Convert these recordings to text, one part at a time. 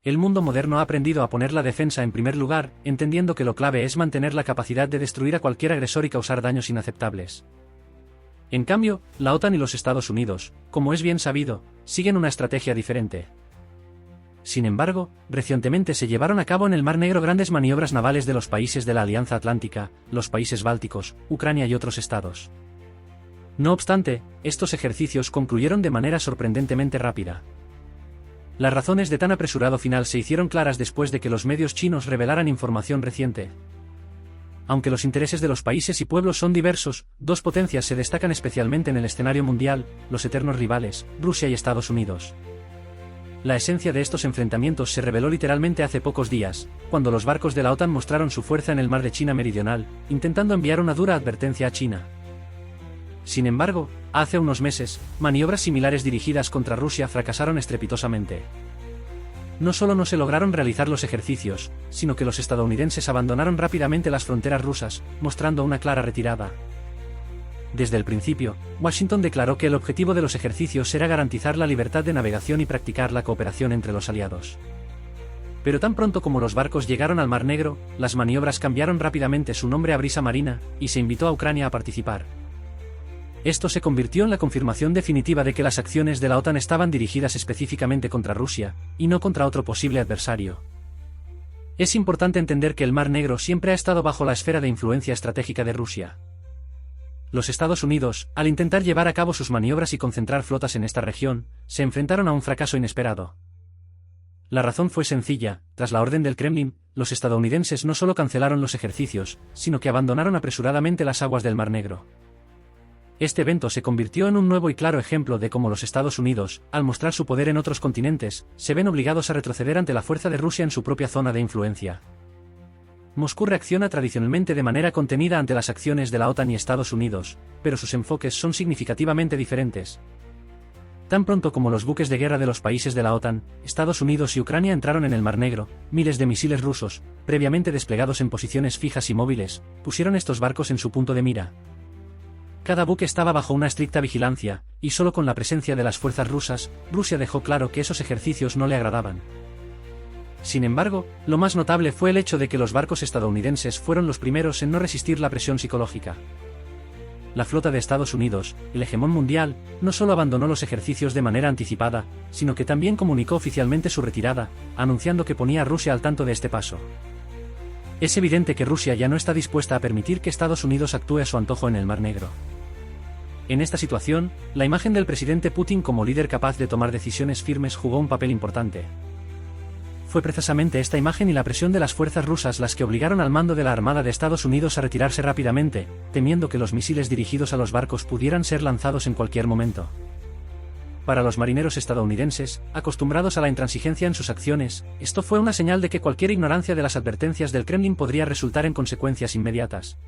El mundo moderno ha aprendido a poner la defensa en primer lugar, entendiendo que lo clave es mantener la capacidad de destruir a cualquier agresor y causar daños inaceptables. En cambio, la OTAN y los Estados Unidos, como es bien sabido, siguen una estrategia diferente. Sin embargo, recientemente se llevaron a cabo en el Mar Negro grandes maniobras navales de los países de la Alianza Atlántica, los países bálticos, Ucrania y otros estados. No obstante, estos ejercicios concluyeron de manera sorprendentemente rápida. Las razones de tan apresurado final se hicieron claras después de que los medios chinos revelaran información reciente. Aunque los intereses de los países y pueblos son diversos, dos potencias se destacan especialmente en el escenario mundial, los eternos rivales, Rusia y Estados Unidos. La esencia de estos enfrentamientos se reveló literalmente hace pocos días, cuando los barcos de la OTAN mostraron su fuerza en el mar de China Meridional, intentando enviar una dura advertencia a China. Sin embargo, hace unos meses, maniobras similares dirigidas contra Rusia fracasaron estrepitosamente. No solo no se lograron realizar los ejercicios, sino que los estadounidenses abandonaron rápidamente las fronteras rusas, mostrando una clara retirada. Desde el principio, Washington declaró que el objetivo de los ejercicios era garantizar la libertad de navegación y practicar la cooperación entre los aliados. Pero tan pronto como los barcos llegaron al Mar Negro, las maniobras cambiaron rápidamente su nombre a brisa marina, y se invitó a Ucrania a participar. Esto se convirtió en la confirmación definitiva de que las acciones de la OTAN estaban dirigidas específicamente contra Rusia, y no contra otro posible adversario. Es importante entender que el Mar Negro siempre ha estado bajo la esfera de influencia estratégica de Rusia. Los Estados Unidos, al intentar llevar a cabo sus maniobras y concentrar flotas en esta región, se enfrentaron a un fracaso inesperado. La razón fue sencilla: tras la orden del Kremlin, los estadounidenses no solo cancelaron los ejercicios, sino que abandonaron apresuradamente las aguas del Mar Negro. Este evento se convirtió en un nuevo y claro ejemplo de cómo los Estados Unidos, al mostrar su poder en otros continentes, se ven obligados a retroceder ante la fuerza de Rusia en su propia zona de influencia. Moscú reacciona tradicionalmente de manera contenida ante las acciones de la OTAN y Estados Unidos, pero sus enfoques son significativamente diferentes. Tan pronto como los buques de guerra de los países de la OTAN, Estados Unidos y Ucrania entraron en el Mar Negro, miles de misiles rusos, previamente desplegados en posiciones fijas y móviles, pusieron estos barcos en su punto de mira. Cada buque estaba bajo una estricta vigilancia, y solo con la presencia de las fuerzas rusas, Rusia dejó claro que esos ejercicios no le agradaban. Sin embargo, lo más notable fue el hecho de que los barcos estadounidenses fueron los primeros en no resistir la presión psicológica. La flota de Estados Unidos, el hegemón mundial, no solo abandonó los ejercicios de manera anticipada, sino que también comunicó oficialmente su retirada, anunciando que ponía a Rusia al tanto de este paso. Es evidente que Rusia ya no está dispuesta a permitir que Estados Unidos actúe a su antojo en el Mar Negro. En esta situación, la imagen del presidente Putin como líder capaz de tomar decisiones firmes jugó un papel importante. Fue precisamente esta imagen y la presión de las fuerzas rusas las que obligaron al mando de la Armada de Estados Unidos a retirarse rápidamente, temiendo que los misiles dirigidos a los barcos pudieran ser lanzados en cualquier momento. Para los marineros estadounidenses, acostumbrados a la intransigencia en sus acciones, esto fue una señal de que cualquier ignorancia de las advertencias del Kremlin podría resultar en consecuencias inmediatas.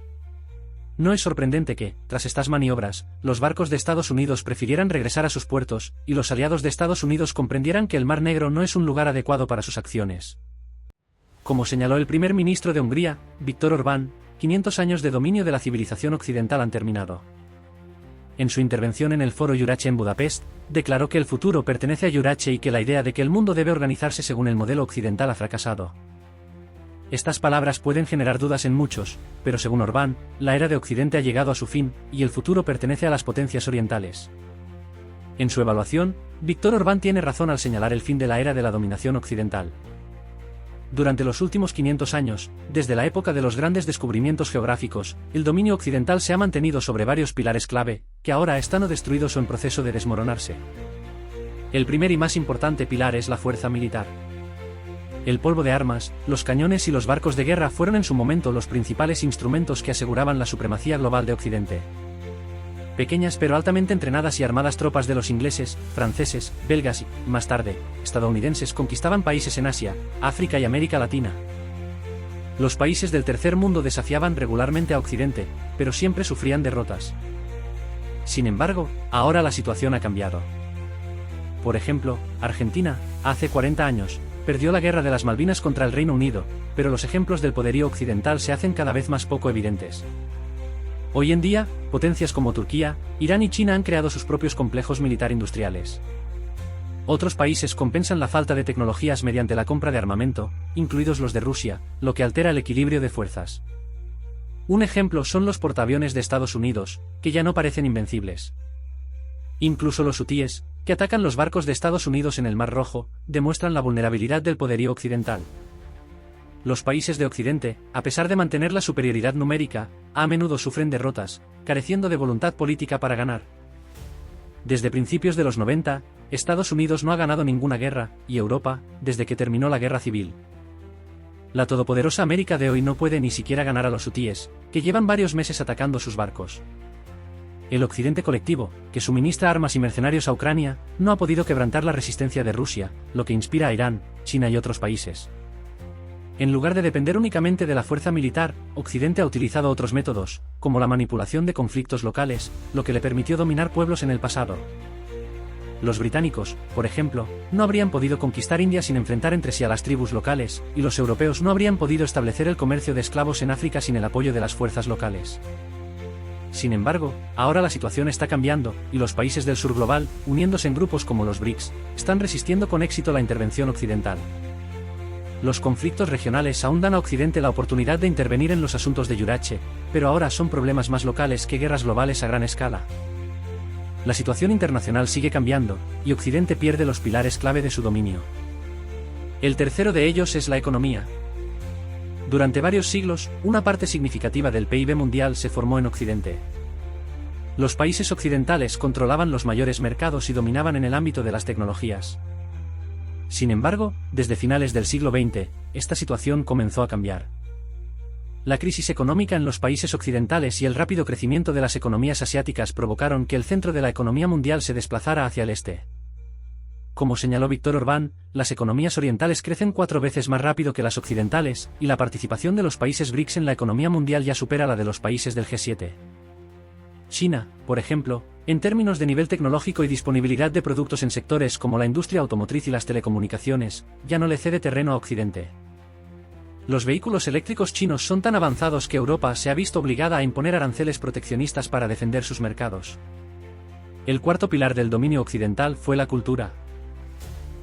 No es sorprendente que, tras estas maniobras, los barcos de Estados Unidos prefirieran regresar a sus puertos, y los aliados de Estados Unidos comprendieran que el Mar Negro no es un lugar adecuado para sus acciones. Como señaló el primer ministro de Hungría, Viktor Orbán, 500 años de dominio de la civilización occidental han terminado. En su intervención en el foro Eurache en Budapest, declaró que el futuro pertenece a Eurache y que la idea de que el mundo debe organizarse según el modelo occidental ha fracasado. Estas palabras pueden generar dudas en muchos, pero según Orbán, la era de Occidente ha llegado a su fin, y el futuro pertenece a las potencias orientales. En su evaluación, Viktor Orbán tiene razón al señalar el fin de la era de la dominación occidental. Durante los últimos 500 años, desde la época de los grandes descubrimientos geográficos, el dominio occidental se ha mantenido sobre varios pilares clave, que ahora están o destruidos o en proceso de desmoronarse. El primer y más importante pilar es la fuerza militar. El polvo de armas, los cañones y los barcos de guerra fueron en su momento los principales instrumentos que aseguraban la supremacía global de Occidente. Pequeñas pero altamente entrenadas y armadas tropas de los ingleses, franceses, belgas y, más tarde, estadounidenses conquistaban países en Asia, África y América Latina. Los países del tercer mundo desafiaban regularmente a Occidente, pero siempre sufrían derrotas. Sin embargo, ahora la situación ha cambiado. Por ejemplo, Argentina, hace 40 años, perdió la guerra de las Malvinas contra el Reino Unido, pero los ejemplos del poderío occidental se hacen cada vez más poco evidentes. Hoy en día, potencias como Turquía, Irán y China han creado sus propios complejos militar-industriales. Otros países compensan la falta de tecnologías mediante la compra de armamento, incluidos los de Rusia, lo que altera el equilibrio de fuerzas. Un ejemplo son los portaaviones de Estados Unidos, que ya no parecen invencibles. Incluso los hutíes, que atacan los barcos de Estados Unidos en el Mar Rojo, demuestran la vulnerabilidad del poderío occidental. Los países de Occidente, a pesar de mantener la superioridad numérica, a menudo sufren derrotas, careciendo de voluntad política para ganar. Desde principios de los 90, Estados Unidos no ha ganado ninguna guerra, y Europa, desde que terminó la guerra civil. La todopoderosa América de hoy no puede ni siquiera ganar a los hutíes, que llevan varios meses atacando sus barcos. El Occidente colectivo, que suministra armas y mercenarios a Ucrania, no ha podido quebrantar la resistencia de Rusia, lo que inspira a Irán, China y otros países. En lugar de depender únicamente de la fuerza militar, Occidente ha utilizado otros métodos, como la manipulación de conflictos locales, lo que le permitió dominar pueblos en el pasado. Los británicos, por ejemplo, no habrían podido conquistar India sin enfrentar entre sí a las tribus locales, y los europeos no habrían podido establecer el comercio de esclavos en África sin el apoyo de las fuerzas locales. Sin embargo, ahora la situación está cambiando, y los países del sur global, uniéndose en grupos como los BRICS, están resistiendo con éxito la intervención occidental. Los conflictos regionales aún dan a Occidente la oportunidad de intervenir en los asuntos de Eurache, pero ahora son problemas más locales que guerras globales a gran escala. La situación internacional sigue cambiando, y Occidente pierde los pilares clave de su dominio. El tercero de ellos es la economía. Durante varios siglos, una parte significativa del PIB mundial se formó en Occidente. Los países occidentales controlaban los mayores mercados y dominaban en el ámbito de las tecnologías. Sin embargo, desde finales del siglo XX, esta situación comenzó a cambiar. La crisis económica en los países occidentales y el rápido crecimiento de las economías asiáticas provocaron que el centro de la economía mundial se desplazara hacia el este. Como señaló Víctor Orbán, las economías orientales crecen 4 veces más rápido que las occidentales, y la participación de los países BRICS en la economía mundial ya supera la de los países del G7. China, por ejemplo, en términos de nivel tecnológico y disponibilidad de productos en sectores como la industria automotriz y las telecomunicaciones, ya no le cede terreno a Occidente. Los vehículos eléctricos chinos son tan avanzados que Europa se ha visto obligada a imponer aranceles proteccionistas para defender sus mercados. El cuarto pilar del dominio occidental fue la cultura.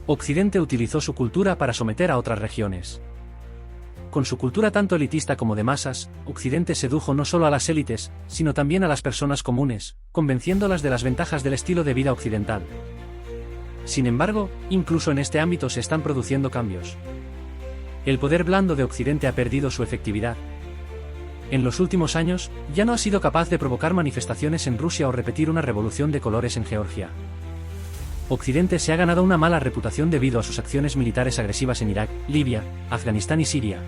Occidente utilizó su cultura para someter a otras regiones. Con su cultura tanto elitista como de masas, Occidente sedujo no solo a las élites, sino también a las personas comunes, convenciéndolas de las ventajas del estilo de vida occidental. Sin embargo, incluso en este ámbito se están produciendo cambios. El poder blando de Occidente ha perdido su efectividad. En los últimos años, ya no ha sido capaz de provocar manifestaciones en Rusia o repetir una revolución de colores en Georgia. Occidente se ha ganado una mala reputación debido a sus acciones militares agresivas en Irak, Libia, Afganistán y Siria.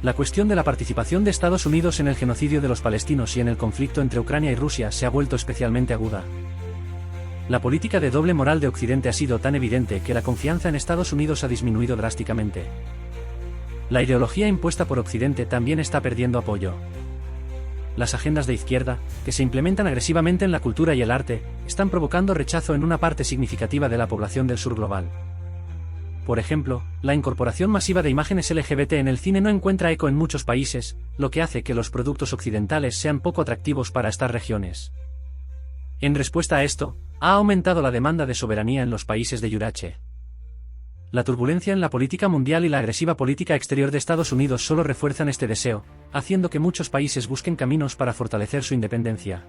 La cuestión de la participación de Estados Unidos en el genocidio de los palestinos y en el conflicto entre Ucrania y Rusia se ha vuelto especialmente aguda. La política de doble moral de Occidente ha sido tan evidente que la confianza en Estados Unidos ha disminuido drásticamente. La ideología impuesta por Occidente también está perdiendo apoyo. Las agendas de izquierda, que se implementan agresivamente en la cultura y el arte, están provocando rechazo en una parte significativa de la población del sur global. Por ejemplo, la incorporación masiva de imágenes LGBT en el cine no encuentra eco en muchos países, lo que hace que los productos occidentales sean poco atractivos para estas regiones. En respuesta a esto, ha aumentado la demanda de soberanía en los países de Eurache. La turbulencia en la política mundial y la agresiva política exterior de Estados Unidos solo refuerzan este deseo, haciendo que muchos países busquen caminos para fortalecer su independencia.